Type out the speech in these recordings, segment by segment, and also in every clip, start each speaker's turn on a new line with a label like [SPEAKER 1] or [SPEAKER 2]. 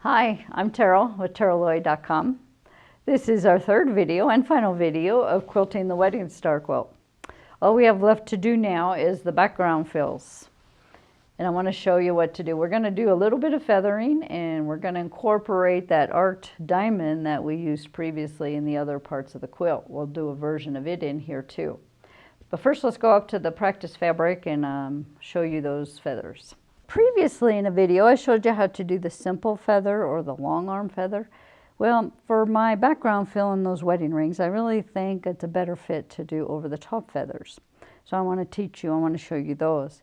[SPEAKER 1] Hi, I'm Teryl with TerylLloyd.com. This is our third video and final video of quilting the wedding star quilt. All we have left to do now is the background fills. And I want to show you what to do. We're going to do a little bit of feathering, and we're going to incorporate that art diamond that we used previously in the other parts of the quilt. We'll do a version of it in here too. But first, let's go up to the practice fabric and show you those feathers. Previously in a video, I showed you how to do the simple feather or the long arm feather. Well, for my background fill in those wedding rings, I really think it's a better fit to do over the top feathers. So I want to teach you, I want to show you those.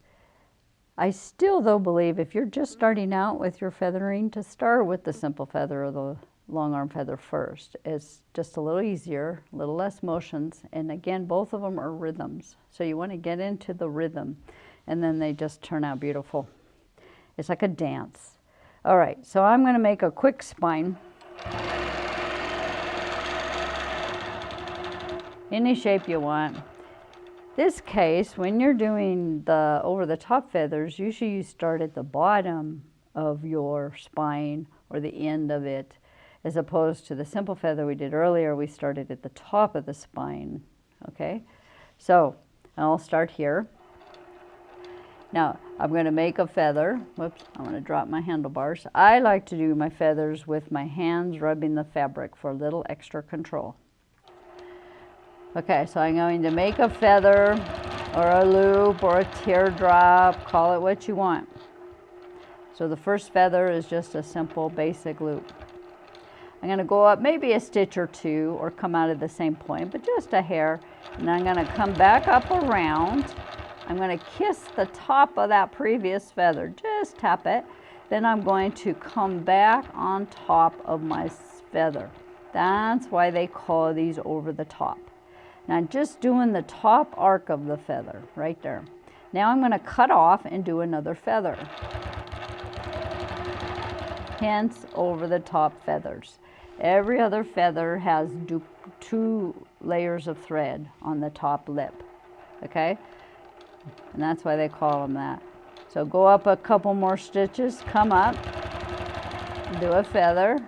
[SPEAKER 1] I still, though, believe if you're just starting out with your feathering, to start with the simple feather or the long arm feather first. It's just a little easier, a little less motions, and again, both of them are rhythms. So you want to get into the rhythm, and then they just turn out beautiful. It's like a dance. All right, so I'm going to make a quick spine. Any shape you want. This case, when you're doing the over the top feathers, usually you start at the bottom of your spine or the end of it, as opposed to the simple feather we did earlier, we started at the top of the spine, okay? So I'll start here. Now, I'm going to make a feather. Whoops, I'm going to drop my handlebars. I like to do my feathers with my hands rubbing the fabric for a little extra control. Okay, so I'm going to make a feather or a loop or a teardrop, call it what you want. So the first feather is just a simple basic loop. I'm going to go up maybe a stitch or two or come out at the same point, but just a hair. And I'm going to come back up around. I'm going to kiss the top of that previous feather, just tap it. Then I'm going to come back on top of my feather. That's why they call these over the top. Now I'm just doing the top arc of the feather right there. Now I'm going to cut off and do another feather. Hence over the top feathers. Every other feather has two layers of thread on the top lip, okay? And that's why they call them that. So go up a couple more stitches, come up, do a feather,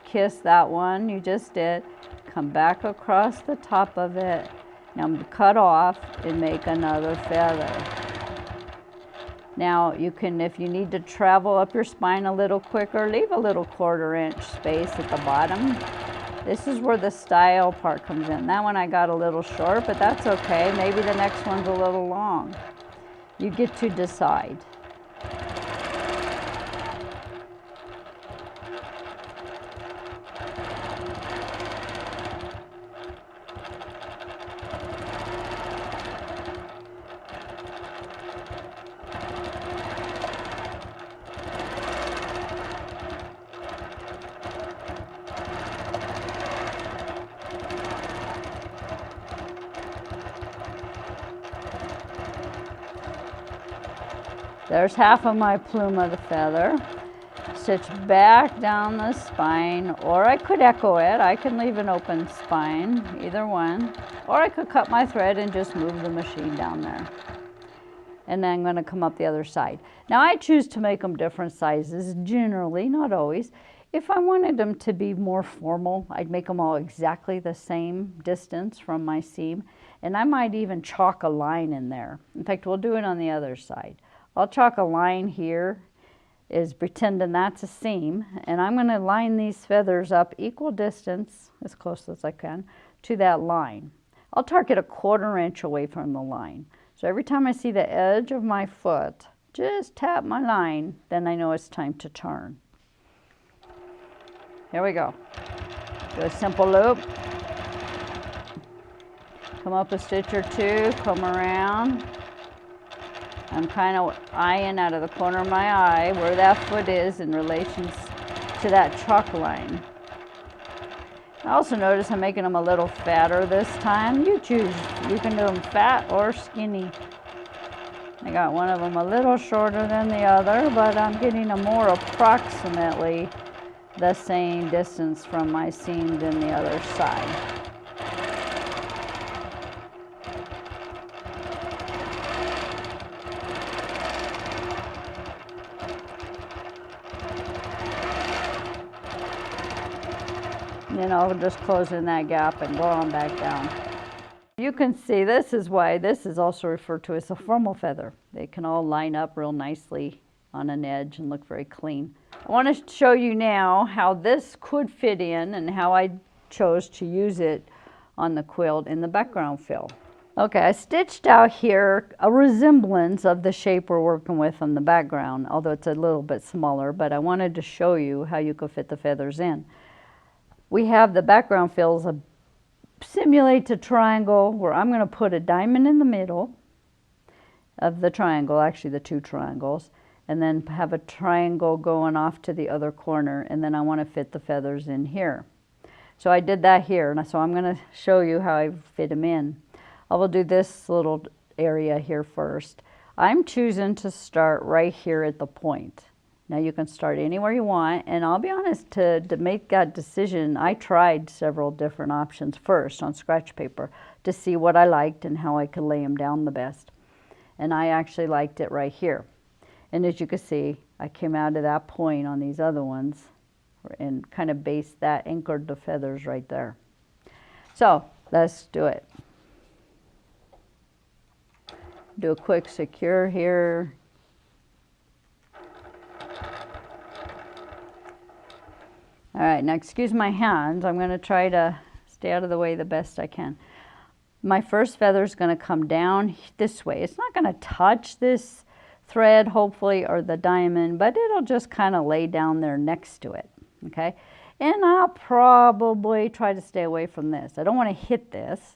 [SPEAKER 1] kiss that one you just did, come back across the top of it, now cut off and make another feather. Now you can, if you need to travel up your spine a little quicker, leave a little 1/4 inch space at the bottom. This is where the style part comes in. That one I got a little short, but that's okay. Maybe the next one's a little long. You get to decide. There's half of my plume of the feather. Stitch back down the spine, or I could echo it. I can leave an open spine, either one. Or I could cut my thread and just move the machine down there. And then I'm going to come up the other side. Now I choose to make them different sizes, generally, not always. If I wanted them to be more formal, I'd make them all exactly the same distance from my seam. And I might even chalk a line in there. In fact, we'll do it on the other side. I'll chalk a line here, is pretending that's a seam, and I'm going to line these feathers up equal distance, as close as I can, to that line. I'll target a 1/4 inch away from the line. So every time I see the edge of my foot, just tap my line, then I know it's time to turn. Here we go. Do a simple loop. Come up a stitch or two, come around. I'm kind of eyeing out of the corner of my eye where that foot is in relation to that chalk line. I also notice I'm making them a little fatter this time. You choose. You can do them fat or skinny. I got one of them a little shorter than the other, but I'm getting a more approximately the same distance from my seam than the other side. you know, just closing that gap and go on back down. You can see this is why this is also referred to as a formal feather. They can all line up real nicely on an edge and look very clean. I want to show you now how this could fit in and how I chose to use it on the quilt in the background fill. Okay, I stitched out here a resemblance of the shape we're working with on the background, although it's a little bit smaller, but I wanted to show you how you could fit the feathers in. We have the background fills simulate a triangle where I'm going to put a diamond in the middle of the triangle, actually the two triangles, and then have a triangle going off to the other corner, and then I want to fit the feathers in here. So I did that here, and so I'm going to show you how I fit them in. I will do this little area here first. I'm choosing to start right here at the point. Now you can start anywhere you want, and I'll be honest, to make that decision, I tried several different options first on scratch paper to see what I liked and how I could lay them down the best. And I actually liked it right here. And as you can see, I came out of that point on these other ones and kind of based that, anchored the feathers right there. So let's do it. Do a quick secure here. All right, now excuse my hands. I'm going to try to stay out of the way the best I can. My first feather is going to come down this way. It's not going to touch this thread, hopefully, or the diamond, but it'll just kind of lay down there next to it, okay? And I'll probably try to stay away from this. I don't want to hit this.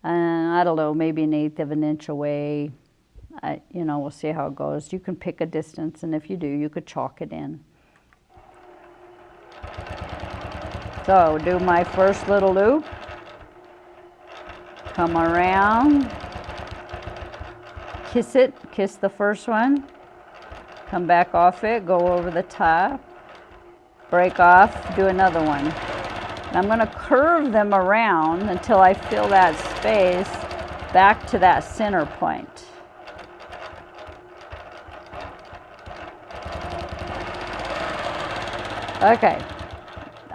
[SPEAKER 1] I don't know, maybe 1/8 of an inch away. You know, we'll see how it goes. You can pick a distance, and if you do, you could chalk it in. So do my first little loop, come around, kiss it, kiss the first one, come back off it, go over the top, break off, do another one. And I'm going to curve them around until I fill that space back to that center point. Okay.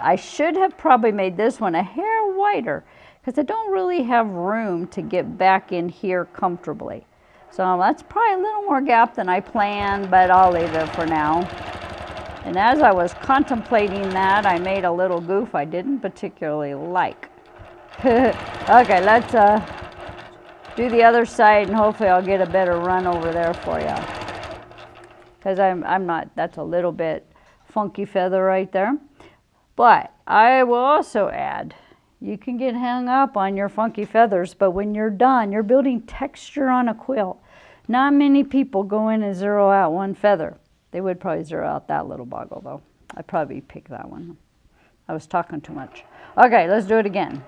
[SPEAKER 1] I should have probably made this one a hair wider because I don't really have room to get back in here comfortably. So that's probably a little more gap than I planned, but I'll leave it for now. And as I was contemplating that, I made a little goof I didn't particularly like. Okay, let's do the other side, and hopefully I'll get a better run over there for you. Because I'm not, that's a little bit funky feather right there. But I will also add, you can get hung up on your funky feathers, but when you're done, you're building texture on a quilt. Not many people go in and zero out one feather. They would probably zero out that little boggle though. I'd probably pick that one. I was talking too much. Okay, let's do it again.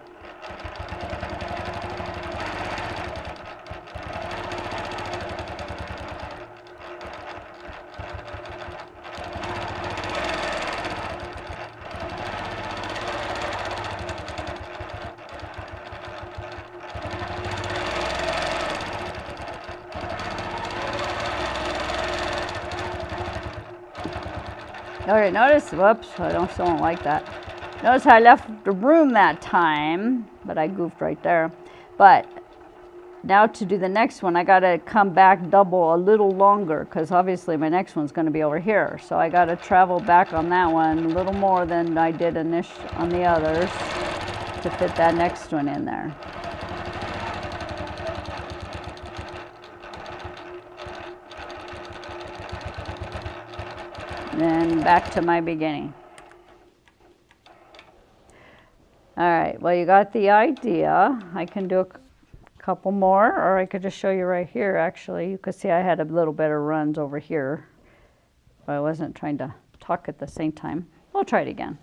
[SPEAKER 1] Okay, notice, whoops, I still don't like that. Notice I left the room that time, but I goofed right there. But now to do the next one, I gotta come back double a little longer because obviously my next one's gonna be over here. So I gotta travel back on that one a little more than I did on the others to fit that next one in there. Then back to my beginning. All right, well, you got the idea. I can do a couple more, or I could just show you right here, actually. You could see I had a little better runs over here. But I wasn't trying to talk at the same time. We'll try it again.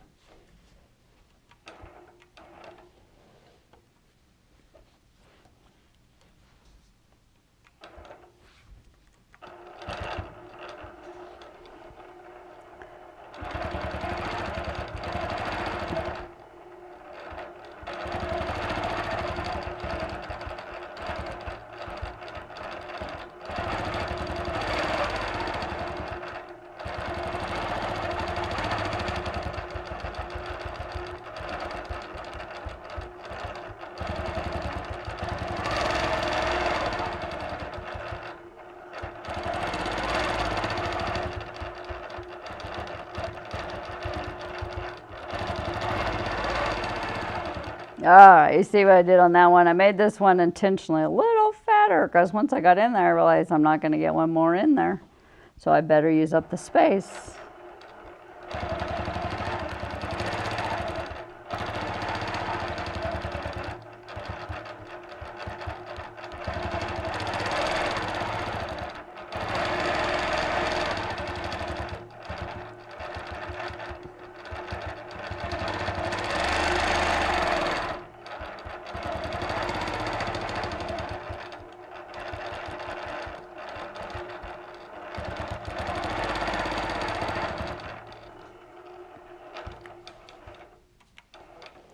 [SPEAKER 1] Ah, you see what I did on that one? I made this one intentionally a little fatter because once I got in there, I realized I'm not going to get one more in there. So I better use up the space.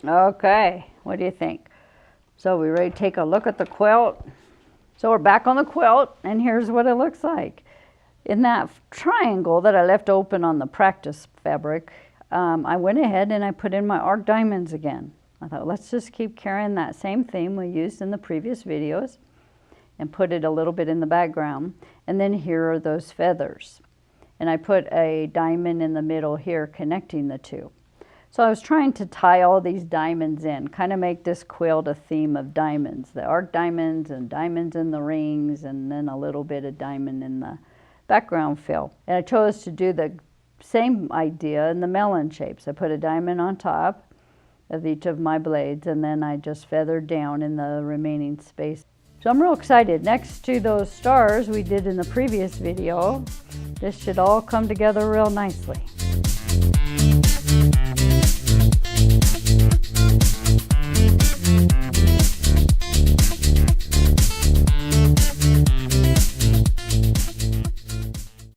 [SPEAKER 1] Okay, what do you think? So we ready to take a look at the quilt? So we're back on the quilt, and here's what it looks like. In that triangle that I left open on the practice fabric, I went ahead and I put in my arc diamonds again. I thought, let's just keep carrying that same theme we used in the previous videos and put it a little bit in the background. And then here are those feathers. And I put a diamond in the middle here connecting the two. So I was trying to tie all these diamonds in, kind of make this quilt a theme of diamonds. The arc diamonds and diamonds in the rings, and then a little bit of diamond in the background fill. And I chose to do the same idea in the melon shapes. I put a diamond on top of each of my blades, and then I just feathered down in the remaining space. So I'm real excited. Next to those stars we did in the previous video, this should all come together real nicely.